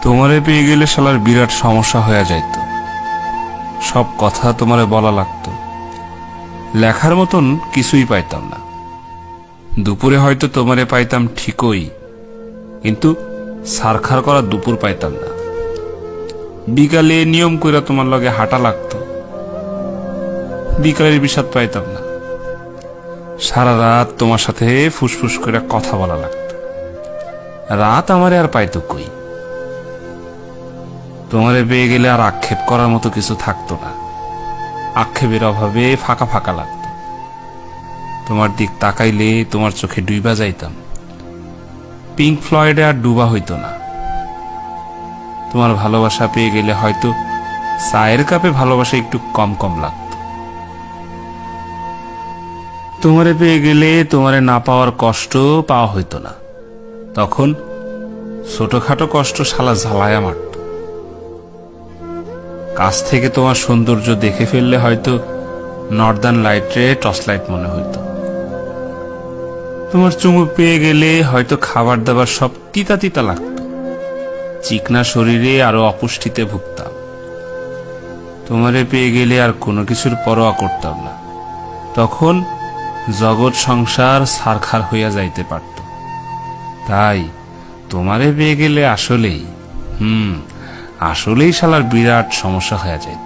তোমারে পেয়ে গেলে শালার বিরাট সমস্যা হয়ে যাইত। সব কথা তোমারে বলা লাগতো, লেখার মতন কিছুই পাইতাম না। দুপুরে হয়তো তোমারে পাইতাম ঠিকই, কিন্তু সারখার করা দুপুর পাইতাম না। বিকালে নিয়ম কইরা তোমার লগে হাঁটা লাগতো, বিকালের বিষাদ পাইতাম না। সারা রাত তোমার সাথে ফুসফুস করে কথা বলা লাগতো, রাত আমারে আর পাইতো কই। তোমারে পেয়ে গেলে আর আক্ষেপ করার মতো কিছু থাকতো না, আক্ষেপের অভাবে ফাঁকা ফাঁকা লাগতো। তোমার দিক তাকাইলে তোমার চোখে ডুইবা যাইতাম, পিঙ্ক ফ্লয়েডে আর ডুবা হইতো না। তোমার ভালোবাসা পেয়ে গেলে হয়তো চায়ের কাপে ভালোবাসা একটু কম কম লাগতো। তোমারে পেয়ে গেলে তোমারে না পাওয়ার কষ্ট পাওয়া হইতো না, তখন ছোটখাটো কষ্ট শালা ঝালায়া মারত। কাছ থেকে তোমার সৌন্দর্য দেখে ফেললে হয়তো নর্দার্ন লাইটে টর্চ লাইট মনে হইতো। তোমার চুমু পেয়ে গেলে হয়তো খাবার দাবার সব তিতা তিতা লাগতো, চিকনা শরীরে আরো অপুষ্টিতে ভুগতাম। তোমারে পেয়ে গেলে আর কোনো কিছুর পরোয়া করতাম না, তখন জগৎ সংসার সারখার হইয়া যাইতে পারত। তাই তোমারে পেয়ে গেলে আসলেই আসলেই শালার বিরাট সমস্যা হয়ে যায়।